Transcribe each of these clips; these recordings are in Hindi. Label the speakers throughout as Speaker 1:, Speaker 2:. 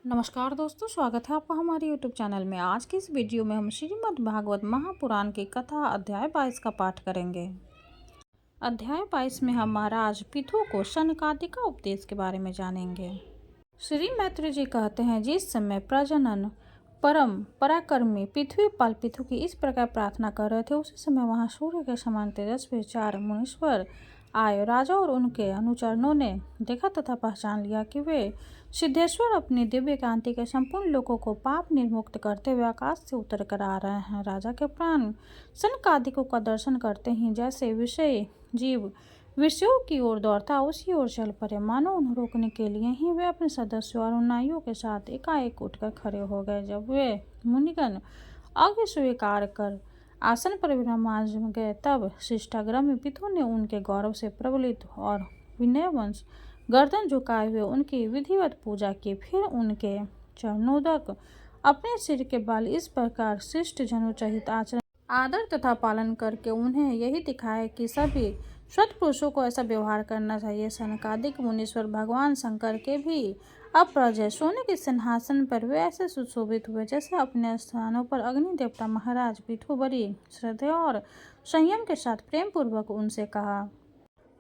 Speaker 1: नमस्कार दोस्तों, स्वागत है आपका हमारे YouTube चैनल में। आज की इस वीडियो में हम श्रीमद् भागवत महापुराण की कथा अध्याय 22 का पाठ करेंगे। अध्याय 22 में हम महाराज पृथु को शनकादि का उपदेश के बारे में जानेंगे। श्री मैत्री जी कहते हैं, जिस समय प्रजनन परम पराक्रमी पृथ्वीपाल पृथु की इस प्रकार प्रार्थना कर रहे थे, उसी समय वहां सूर्य के समान तेजस्वी 4 मुनीश्वर आए। राजा और उनके अनुचरणों ने देखा तथा पहचान लिया कि वे सिद्धेश्वर अपनी दिव्य कांति के संपूर्ण लोगों को पाप निर्मुक्त करते हुए आकाश से उतर कर आ रहे हैं। राजा के प्राण सनकादिकों का दर्शन करते ही जैसे विषय जीव विषयों की ओर दौड़ता उसी ओर चल पड़े। मानो उन्हें रोकने के लिए ही वे अपने सदस्यों और अनुयायियों के साथ एकाएक उठकर खड़े हो गए। जब वे मुनिगण आगे स्वीकार कर आसन पर विराजमान गए, तब शिष्टाग्रामी पृथु ने उनके गौरव से प्रबलित और विनयवंश गर्दन झुकाए हुए उनकी विधिवत पूजा की। फिर उनके चरणोदक अपने सिर के बाल इस प्रकार शिष्ट जनों सहित आचरण आदर तथा पालन करके उन्हें यही दिखाया कि सभी सत्पुरुषों को ऐसा व्यवहार करना चाहिए। सनकादिक मुनीश्वर भगवान शंकर के भी अप्रजय सोने के सिंहासन पर वे ऐसे सुशोभित हुए जैसे अपने स्थानों पर अग्नि देवता। महाराज पृथु बड़ी श्रद्धा और संयम के साथ प्रेम पूर्वक उनसे कहा।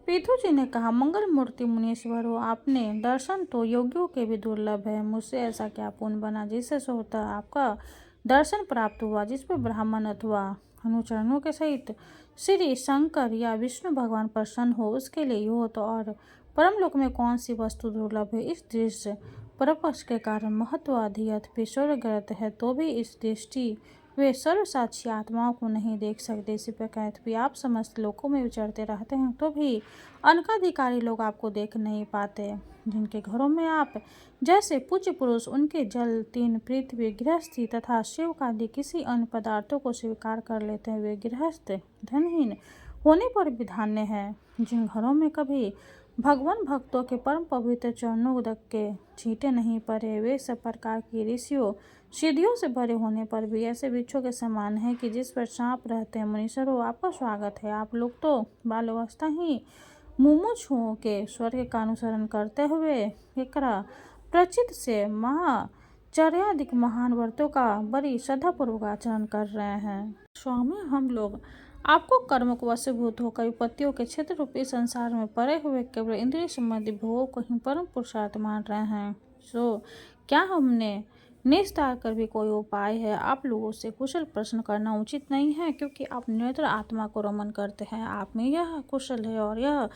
Speaker 1: पृथु जी ने कहा, मंगल मूर्ति मुनीश्वर हो, आपने दर्शन तो योगियों के भी दुर्लभ है। मुझसे ऐसा क्या पुण्य बना जिससे स्वतः आपका दर्शन प्राप्त हुआ, जिस पर ब्राह्मण अथवा अनुचरणों के सहित श्री शंकर या विष्णु भगवान प्रसन्न हो। उसके लिए हो तो और परमलोक में कौन सी वस्तु दुर्लभ है। इस दृश्य परपक्ष के कारण महत्व अधीयत स्वर्गरत है, तो भी इस दृष्टि वे सर्वसाक्षी आत्माओं को नहीं देख सकते। इसी प्रकार भी आप समस्त लोकों में विचरते रहते हैं, तो भी अनकाधिकारी लोग आपको देख नहीं पाते। जिनके घरों में आप जैसे पूज्य पुरुष उनके जल, तीन पृथ्वी, गृहस्थी तथा शिव आदि किसी अन्य पदार्थों को स्वीकार कर लेते हैं, वे गृहस्थ धनहीन होने पर भी धन्य है। जिन घरों में कभी भगवान भक्तों के परम पवित्र चरणों के छींटे नहीं पड़े, वे सब प्रकार की ऋषियों सिद्धियों से भरे होने पर भी ऐसे वृक्षों के समान है कि जिस पर सांप रहते हैं। मुनीश्वरों, आपका स्वागत है। आप लोग तो बाल्यावस्था ही मुमुक्षुओं के स्वर्ग का अनुसरण करते हुए एकरा प्रचित से महाचर्याधिक महान व्रतों का बड़ी श्रद्धापूर्वक आचरण कर रहे हैं। स्वामी, हम लोग आपको कर्म को वशीभूत होकर विपत्तियों के क्षेत्र रूपी संसार में पड़े हुए केवल इंद्रिय संबंधी भोगों को ही परम पुरुषार्थ मान रहे हैं। सो क्या हमने निस्तार कर भी कोई उपाय है? आप लोगों से कुशल प्रश्न करना उचित नहीं है, क्योंकि आप निरंतर आत्मा को रमन करते हैं। आप में यह कुशल है और यह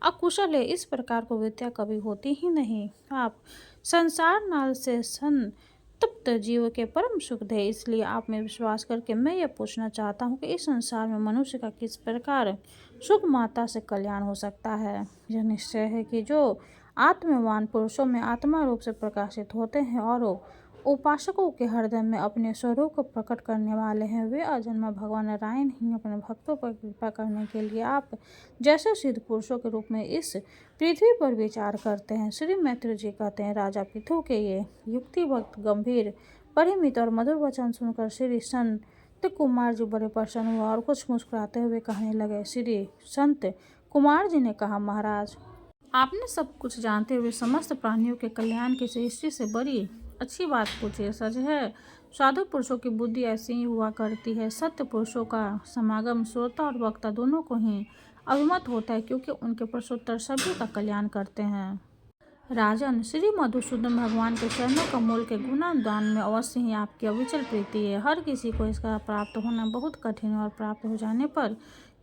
Speaker 1: अकुशल है, इस प्रकार को विद्या कभी होती ही नहीं। आप संसार नाल से संतप्त जीव के परम सुख दे, इसलिए आप में विश्वास करके मैं यह पूछना चाहता हूँ कि इस संसार में मनुष्य का किस प्रकार सुख माता से कल्याण हो सकता है। यह निश्चय है कि जो आत्मवान पुरुषों में आत्मा रूप से प्रकाशित होते हैं और उपासकों के हृदय में अपने स्वरूप को प्रकट करने वाले हैं, वे अजन्मा भगवान नारायण ही अपने भक्तों पर कृपा करने के लिए आप जैसे सिद्ध पुरुषों के रूप में इस पृथ्वी पर विचार करते हैं। श्री मैत्री जी कहते हैं, राजा पृथु के ये युक्तिवक्त गंभीर परिमित और मधुर वचन सुनकर श्री संत कुमार जी बड़े प्रसन्न हुआ और कुछ मुस्कुराते हुए कहने लगे। श्री संत कुमार जी ने कहा, महाराज, आपने सब कुछ जानते हुए समस्त प्राणियों के कल्याण की सृष्टि से बड़ी अच्छी बात पूछी है। सच है, साधु पुरुषों की बुद्धि ऐसी ही हुआ करती है। सत्य पुरुषों का समागम श्रोता और वक्ता दोनों को ही अभिमत होता है, क्योंकि उनके प्रश्नोत्तर सभी का कल्याण करते हैं। राजन, श्री मधुसूदन भगवान के चरणों कमल के गुणगान में अवश्य ही आपकी अविचल प्रीति है। हर किसी को इसका प्राप्त होना बहुत कठिन है और प्राप्त हो जाने पर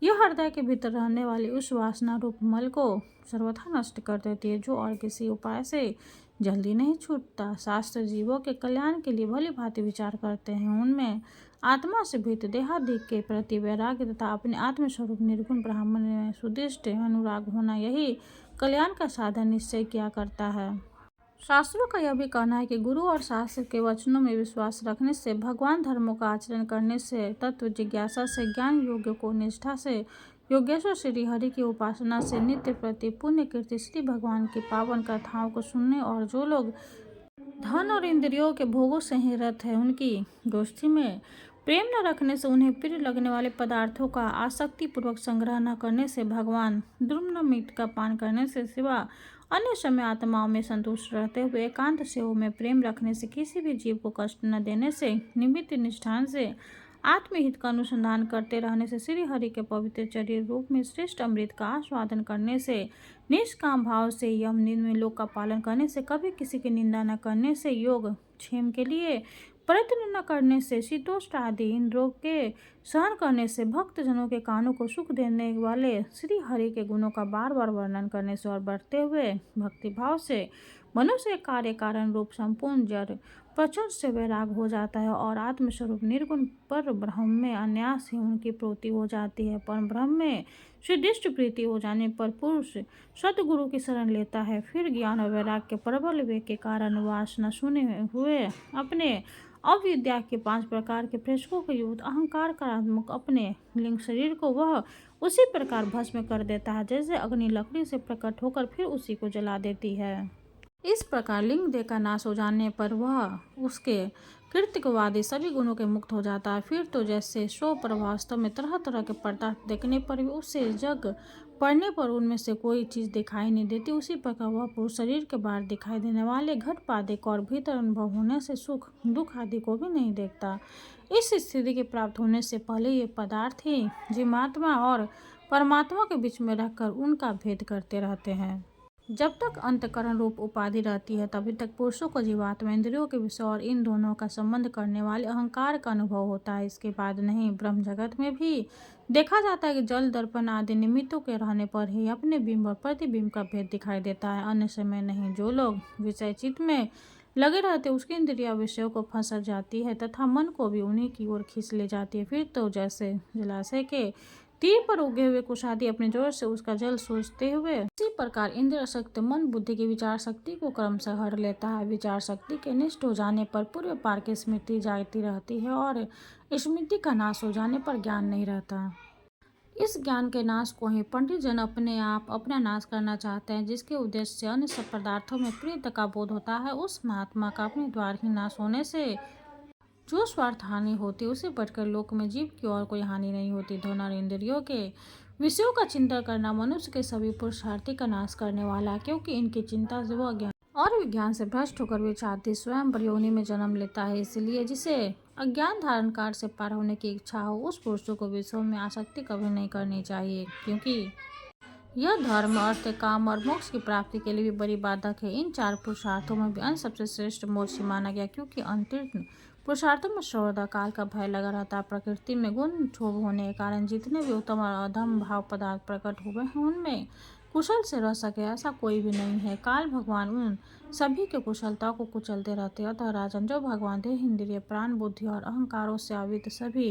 Speaker 1: यह हृदय के भीतर रहने वाली उस वासना रूप मल को सर्वथा नष्ट कर देती है, जो और किसी उपाय से जल्दी नहीं छूटता। शास्त्र जीवों के कल्याण के लिए भली भांति विचार करते हैं। उनमें आत्मा से भीत देहादिक के प्रति वैराग्य तथा अपने आत्मस्वरूप निर्गुण ब्राह्मण में सुदिष्ट अनुराग होना, यही कल्याण का साधन निश्चय किया करता है। शास्त्रों का यह भी कहना है कि गुरु और शास्त्र के वचनों में विश्वास रखने से, भगवान धर्मों का आचरण करने से, तत्व जिज्ञासा से, ज्ञान योग्य को निष्ठा से, योगेश्वर श्री हरि की उपासना से, नित्य प्रति पुण्य कीर्ति श्री भगवान की पावन कथाओं को सुनने, और जो लोग धन और इंद्रियों के भोगों से ही रत है, उनकी दोस्ती में प्रेम न रखने से, उन्हें प्रिय लगने वाले पदार्थों का आसक्ति पूर्वक संग्रह न करने से, भगवान द्रुम्न मीट का पान करने से सिवा अन्य समय आत्माओं में संतुष्ट रहते हुए एकांत सेवा में प्रेम रखने से, किसी भी जीव को कष्ट न देने से, निमित्त निष्ठान से, आत्महित का अनुसंधान करते रहने से, श्री हरि के पवित्र चर्य रूप में श्रेष्ठ अमृत का आस्वादन करने से, निष्काम भाव से यम नियम लोक का पालन करने से, कभी किसी की निंदा न करने से, योग क्षेम के लिए प्रयत्न न करने से, शीतोष्ण आदि इंद्रियों के सहन करने से, भक्त जनों के कानों को सुख देने वाले श्री हरि के गुणों का बार बार वर्णन करने से और बढ़ते हुए भक्ति भाव से मनुष्य कार्य कारण रूप संपूर्ण जड़ प्रचंड से वैराग हो जाता है और आत्मस्वरूप निर्गुण पर ब्रह्म में अनायास ही उनकी प्रीति हो जाती है। पर ब्रह्म में सुदृष्ट प्रीति हो जाने पर पुरुष सदगुरु की शरण लेता है। फिर ज्ञान और वैराग के प्रबल वेग के कारण वासना सुने हुए अपने अविद्या के 5 प्रकार के प्रेषकों के युक्त अहंकार करात्मक अपने लिंग शरीर को वह उसी प्रकार भस्म कर देता है जैसे अग्नि लकड़ी से प्रकट होकर फिर उसी को जला देती है। इस प्रकार लिंग देह का नाश हो जाने पर वह उसके कृतिकवादी सभी गुणों के मुक्त हो जाता है। फिर तो जैसे स्व पर वास्तव में तरह तरह के पदार्थ देखने पर भी उससे जग पड़ने पर उनमें से कोई चीज़ दिखाई नहीं देती, उसी प्रकार वह पुरुष शरीर के बाहर दिखाई देने वाले घट पादिक और भीतर अनुभव होने से सुख दुख आदि को भी नहीं देखता। इस स्थिति के प्राप्त होने से पहले ये पदार्थ ही जीवात्मा और परमात्मा के बीच में रहकर उनका भेद करते रहते हैं। जब तक अंतकरण रूप उपाधि रहती है तभी तक पुरुषों को जीवात्मा इंद्रियों के विषय और इन दोनों का संबंध करने वाले अहंकार का अनुभव होता है। इसके बाद नहीं। ब्रह्म जगत में भी देखा जाता है कि जल दर्पण आदि निमित्तों के रहने पर ही अपने बिंब और प्रतिबिंब का भेद दिखाई देता है, अन्य समय नहीं। जो लोग विषय चित्त में लगे रहते उसकी इंद्रिया विषयों को फंस जाती है तथा मन को भी उन्हीं की ओर खींच ले जाती है। फिर तो जैसे जलाशय के तीर पर उगे हुए कुशादी अपने जोर से उसका जल सोचते हुए, इसी प्रकार इंद्रिय शक्ति मन बुद्धि की विचार शक्ति को क्रमशः हर लेता है। विचार शक्ति के नष्ट हो जाने पर पूर्व पार की स्मृति जागती रहती है और स्मृति का नाश हो जाने पर ज्ञान नहीं रहता। इस ज्ञान के नाश को ही पंडित जन अपने आप अपना नाश करना चाहते हैं, जिसके उद्देश्य से अन्य सब पदार्थों में प्रीत का बोध होता है। उस महात्मा का अपने द्वार ही नाश होने से जो स्वार्थ हानि होती है उसे बढ़कर लोक में जीव की और कोई हानि नहीं होती। धन और इंद्रियों के विषयों का चिंता करना मनुष्य के सभी पुरुषार्थी का नाश करने वाला है, क्योंकि इनकी चिंता से वह ज्ञान और विज्ञान से भ्रष्ट होकर विचारती स्वयं योनि में जन्म लेता है। इसलिए जिसे अज्ञान धारण काल से पार होने की इच्छा हो उस पुरुषों को विषयों में आसक्ति कभी नहीं करनी चाहिए, क्योंकि यह धर्म अर्थ काम और मोक्ष की प्राप्ति के लिए भी बड़ी बाधक है। इन 4 पुरुषार्थों में भी अंत सबसे श्रेष्ठ मोक्ष माना गया, क्योंकि अंतरिक्ष पुरुषार्थों में सर्वदा काल का भय लगा रहता है। प्रकृति में गुण क्षोभ होने के कारण जितने भी उत्तम और अधम भाव पदार्थ प्रकट हुए हैं उनमें कुशल से रह सके ऐसा कोई भी नहीं है। काल भगवान उन सभी के कुशलता को कुचलते रहते हैं। अतः राजन, जो भगवान देह इंद्रिय प्राण बुद्धि और अहंकारों से आवित सभी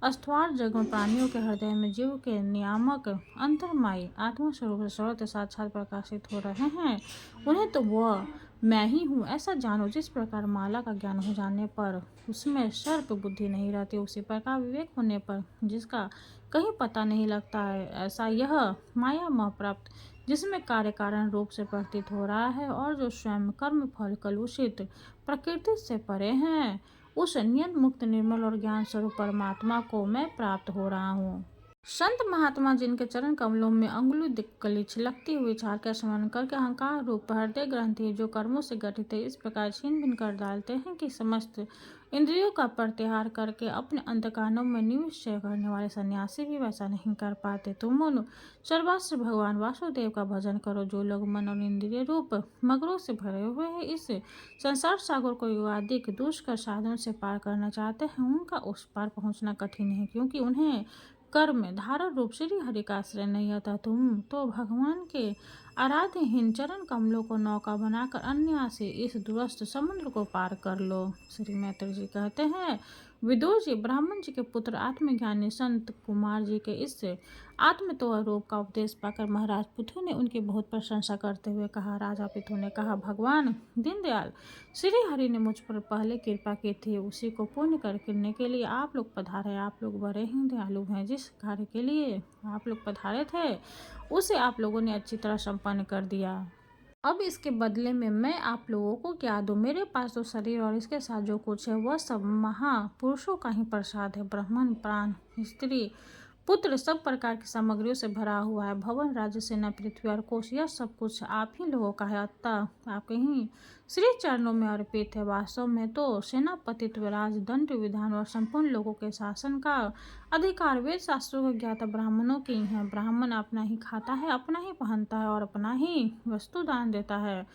Speaker 1: अस्थावर जगन प्राणियों के हृदय में जीव के नियामक अंतर्माई आत्मा स्वरूप से सर्वत्र साक्षात प्रकाशित हो रहे हैं, उन्हें तो वह मैं ही हूँ ऐसा जानो। जिस प्रकार माला का ज्ञान हो जाने पर उसमें सर्प बुद्धि नहीं रहती, उसी प्रकार विवेक होने पर जिसका कहीं पता नहीं लगता है, ऐसा यह माया मोह प्राप्त जिसमें कार्य कारण रूप से प्रतीत हो रहा है और जो स्वयं कर्म फल कलुषित प्रकृति से परे हैं, उस नियत मुक्त निर्मल और ज्ञान स्वरूप परमात्मा को मैं प्राप्त हो रहा हूँ। संत महात्मा जिनके चरण कमलों में अंगुली कली छिलकती हुई छाल का स्मरण करके अहंकार रूप हृदय ग्रंथि जो कर्मों से गठित है इस प्रकार छीन भिन कर डालते हैं कि समस्त इंद्रियों का प्रत्याहार करके अपने अंतःकरणों में निश्चय करने वाले सन्यासी भी वैसा नहीं कर पाते। तुम उन सर्वस्व भगवान वासुदेव का भजन करो। जो लोग मन और इंद्रिय रूप मगरों से भरे हुए हैं, इस संसार सागर को युगाधिक दुष्कर साधनों से पार करना चाहते हैं, उनका उस पार पहुंचना कठिन है, क्योंकि उन्हें कर्म धारण रूप श्री हरि का आश्रय नहीं आता। तुम तो भगवान के आराध्यहीन चरण कमलों को नौका बनाकर अन्य से इस दूरस्थ समुद्र को पार कर लो। श्री मैत्री जी कहते हैं, विदुर जी ब्राह्मण जी के पुत्र आत्मज्ञानी संत कुमार जी के इस आत्मतो रूप का उपदेश पाकर महाराज पृथु ने उनकी बहुत प्रशंसा करते हुए कहा। राजा पृथु ने कहा, भगवान दीनदयाल श्री हरि ने मुझ पर पहले कृपा की थी, उसी को पूर्ण करने के लिए आप लोग पधारे। आप लोग बड़े ही दयालु हैं। जिस कार्य के लिए आप लोग पधारे थे उसे आप लोगों ने अच्छी तरह संपन्न कर दिया। अब इसके बदले में मैं आप लोगों को क्या दूं? मेरे पास तो शरीर और इसके साथ जो कुछ है वह सब महापुरुषों का ही प्रसाद है। ब्राह्मण प्राण स्त्री पुत्र सब प्रकार की सामग्रियों से भरा हुआ है। भवन, राज्य, सेना, पृथ्वी और कोश, यह सब कुछ आप ही लोगों का है, अतः आपके ही श्री चरणों में अर्पित है। वास्तव में तो सेनापतित्व, राजदंड, विधान और संपूर्ण लोगों के शासन का अधिकार वेद शास्त्रों को ज्ञाता ब्राह्मणों की है। ब्राह्मण अपना ही खाता है, अपना ही पहनता है और अपना ही वस्तु दान देता है।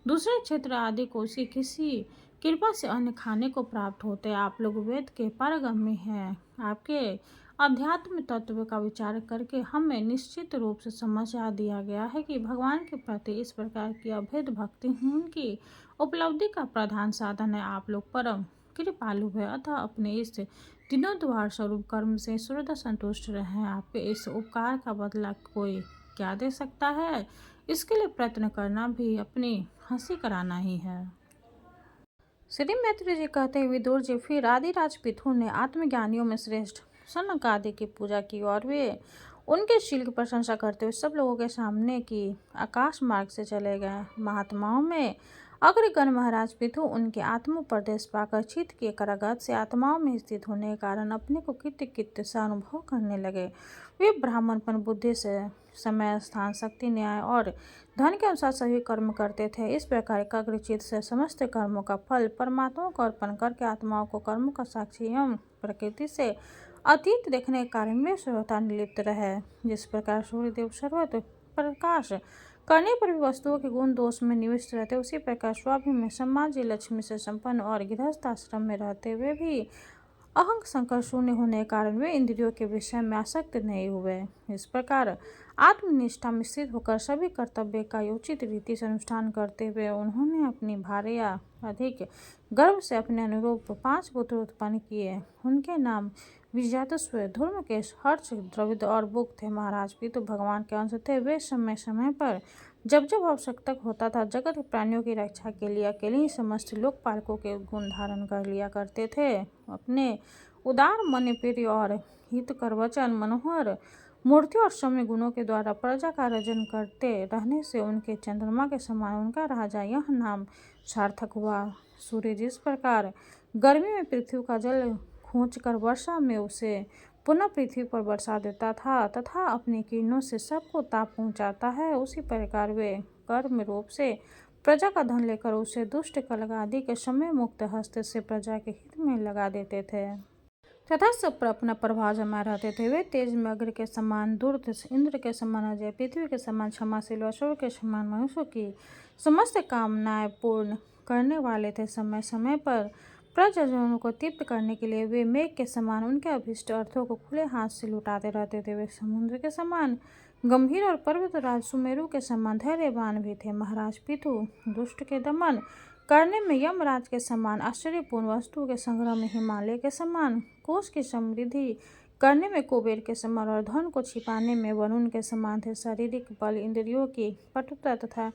Speaker 1: दूसरे क्षेत्र आदि को उसकी किसी कृपा से अन्य खाने को प्राप्त होते। आप लोग वेद के पारंगमी हैं। आपके अध्यात्म तत्व का विचार करके हमें निश्चित रूप से समझा दिया गया है कि भगवान के प्रति इस प्रकार की अभेद भक्ति उनकी उपलब्धि का प्रधान साधन है। आप लोग परम कृपालु है, अतः अपने इस दिनोद्वार स्वरूप कर्म से सर्वदा संतुष्ट रहें। आपके इस उपकार का बदला कोई क्या दे सकता है? इसके लिए प्रयत्न करना भी अपनी हंसी कराना ही है। श्री मैत्री जी कहते हैं, विदुर जी, फिर आदिराज पिथु ने आत्मज्ञानियों में श्रेष्ठ सनक आदि की पूजा की और वे उनके शील की प्रशंसा करते हुए सब लोगों के सामने की आकाश मार्ग से चले गए। महात्माओं में अग्रगण महाराज पिथु उनके आत्मोपदेश पाकर चित्त के करागत से आत्माओं में स्थित होने के कारण अपने को कित्त सा अनुभव करने लगे। वे ब्राह्मणपन बुद्धि से समय, स्थान, शक्ति, न्याय और धन के अनुसार सभी कर्म करते थे। इस प्रकार एकाग्रचित्त से समस्त कर्मों का फल परमात्मा को अर्पण करके आत्माओं को कर्मों का साक्षी एवं प्रकृति से अतीत देखने के कारण वे सर्वथा निर्लिप्त रहे। जिस प्रकार सूर्यदेव सर्वत प्रकाश करने पर भी वस्तुओं के गुण दोष में निविष्ट रहते, उसी प्रकार स्वाभिमान में समाज लक्ष्मी से संपन्न और गृहस्थ आश्रम में रहते हुए भी अहंग संकर शून्य होने के कारण वे इंद्रियों के विषय में आसक्त नहीं हुए। इस प्रकार आत्मनिष्ठा में स्थित होकर सभी कर्तव्य का उचित रीति से अनुष्ठान करते हुए उन्होंने अपनी भार्य या अधिक गर्भ से अपने अनुरूप 5 पुत्र उत्पन्न किए। उनके नाम विजातस्व, धूम्रकेश, हर्ष, द्रविड़ और बुक थे। महाराज पितु भगवान के अंश थे। वे समय समय पर जब जब आवश्यकता होता था जगत के प्राणियों की रक्षा के लिए अकेले ही समस्त लोकपालकों के गुण धारण कर लिया करते थे। अपने उदार मन, प्रिय और हितकर वचन, मनोहर मूर्ति और सौम्य गुणों के द्वारा प्रजा का रजन करते रहने से उनके चंद्रमा के समान उनका राजा यह नाम सार्थक हुआ। सूर्य जिस प्रकार गर्मी में पृथ्वी का जल खींचकर वर्षा में उसे पुनः पृथ्वी पर बरसा देता था तथा अपनी किरणों से सबको ताप पहुंचाता है, उसी प्रकार वे कर्म रूप से प्रजा का धन लेकर उसे दुष्ट कलग आदि के समय मुक्त हस्त से प्रजा के हित में लगा देते थे तथा सब पर अपना प्रभाव जमा रहते थे। वे तेज में अग्र के समान दूर्त, इंद्र के समान अजय, पृथ्वी के समान क्षमाशील, अशोर के समान मनुष्यों की समस्त कामनाएं पूर्ण करने वाले थे। समय समय पर प्रजाजनों को तृप्त करने के लिए वे मेघ के समान उनके अभिष्ट अर्थों को खुले हाथ से लुटाते रहते थे। वे समुद्र के समान गंभीर और पर्वतराज सुमेरु के समान धैर्यवान भी थे। महाराज पितु दुष्ट के दमन करने में यमराज के समान आश्चर्यपूर्ण, वस्तु के संग्रह में हिमालय के समान, कोष की समृद्धि करने में कुबेर के समान और धन को छिपाने में वरुण के समान थे। शारीरिक बल, इंद्रियों की पटुता तथा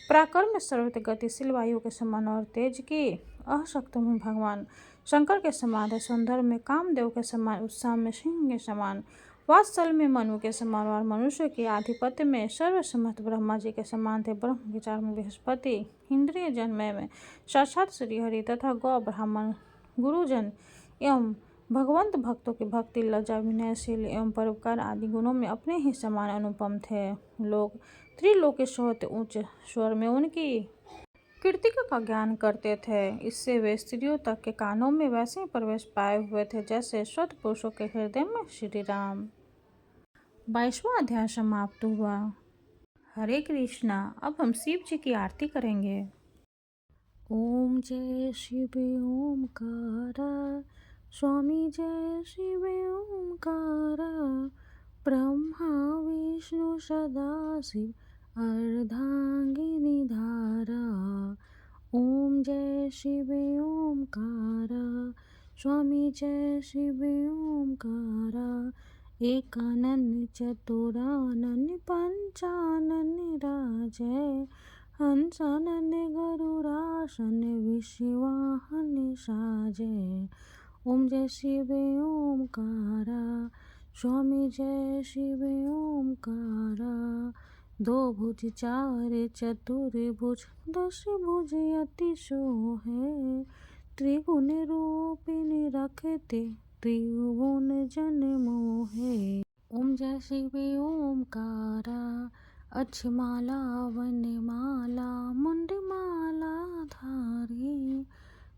Speaker 1: पराक्रम में सर्वत्र गतिशील वायु के समान और तेज की अशक्त में भगवान शंकर के समान थे। सौंदर्य में कामदेव के समान, उत्साह में सिंह के समान, वात्सल में मनु के समान और मनुष्य के आधिपत्य में सर्वसमर्थ ब्रह्मा जी के समान थे। ब्रह्म विचार में बृहस्पति, इंद्रिय जन्मय में साक्षात श्रीहरि तथा गौ ब्राह्मण गुरुजन एवं भगवंत भक्तों की भक्ति, लज्जा, विनयशील एवं परोपकार आदि गुणों में अपने ही समान अनुपम थे। लोग त्रिलोकेश्वर उच्च स्वर में उनकी कीर्तिका का ज्ञान करते थे। इससे वे स्त्रियों तक के कानों में वैसे ही प्रवेश पाए हुए थे जैसे स्वत पुरुषों के हृदय में श्री राम। 22वां अध्याय समाप्त हुआ। हरे कृष्णा। अब हम शिव जी की आरती करेंगे। ओम जय शिव ओमकारा, स्वामी जय शिव ओमकारा, ब्रह्मा विष्णु सदाशिव अर्धांगिनी धारा। ओम जय शिव ओमकारा, स्वामी जय शिव ओमकारा, एकानन चतुरानन पंचानन राजय, हंसानन गरुड़ासन विश्ववाहन साजय। ओम जय शिव ओमकारा, स्वामी जय शिव ओमकारा, दो भुज चार चतुर्भुज, 10 भुज अति शोभे, त्रिगुण रूपिणी रखते त्रिभुवन जन मोहे। ओम जय शिव ओमकारा, अक्षमाला वनमाला मुंडमाला धारी,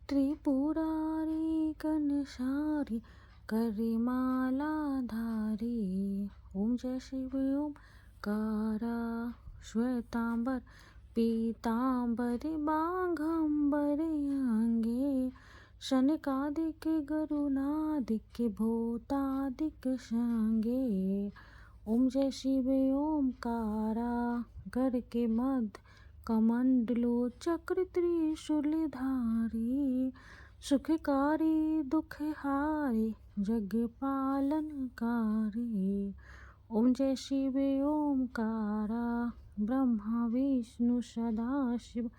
Speaker 1: त्रिपुरारी कनशारी करिमाला धारी। ओम जय शिव ओमकारा, श्वेतांबर पीतांबर बाघंबर अंगे, शनकादिक गरुनादिक भूतादिक संगे। ओम जय शिव ओमकारा, घर के मध्य कमंडलो चक्र त्रिशूलधारी, सुखकारी दुखहारी जग पालनकारी। ओम जय शिव ओमकारा, ब्रह्मा विष्णु सदाशिव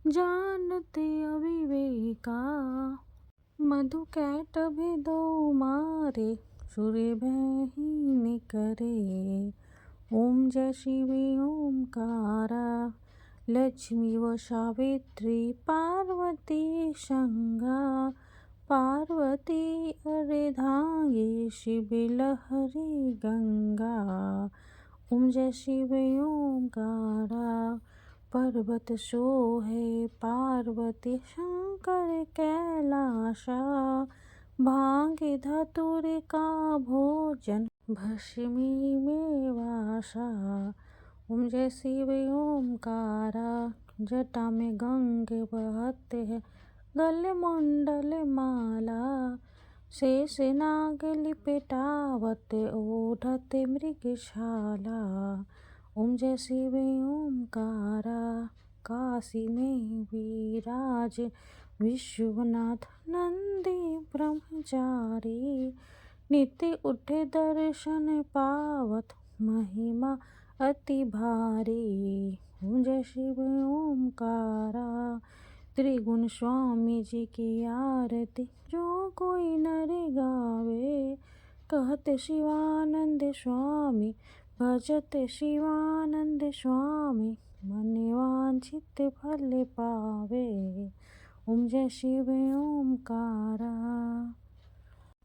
Speaker 1: जानते अविवेका, मधु कैटभ दो मारे सूर्य भयहीन करे। ओम जय शिव ओमकारा, लक्ष्मी व सावित्री पार्वती संगा, पार्वती अर्धांगी शिव लहरी गंगा। ओम जय शिव ओमकारा, पर्वत सोहे पार्वती शंकर कैलाशा, भांग धतुर का भोजन भस्मी में वासा। ओम जय शिव ओमकारा, जटा में गंगे बहते हैं गले मुंडल माला, शेष नाग लिपटावत ओढ़ते मृगशाला। ओम जय शिव ओमकारा, काशी में विराज विश्वनाथ नंदी ब्रह्मचारी, नित्य उठे दर्शन पावत महिमा अति भारी। ओम जय शिव ओमकारा, त्रिगुण स्वामी जी की आरती जो कोई नर गावे, कहते शिवानंद स्वामी भजते शिवानंद स्वामी, मन वांछित फल पावे। ओम जय शिव ओमकारा।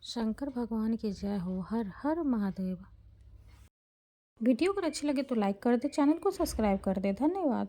Speaker 1: शंकर भगवान की जय हो। हर हर महादेव। वीडियो अगर अच्छी लगे तो लाइक कर दे, चैनल को सब्सक्राइब कर दे। धन्यवाद।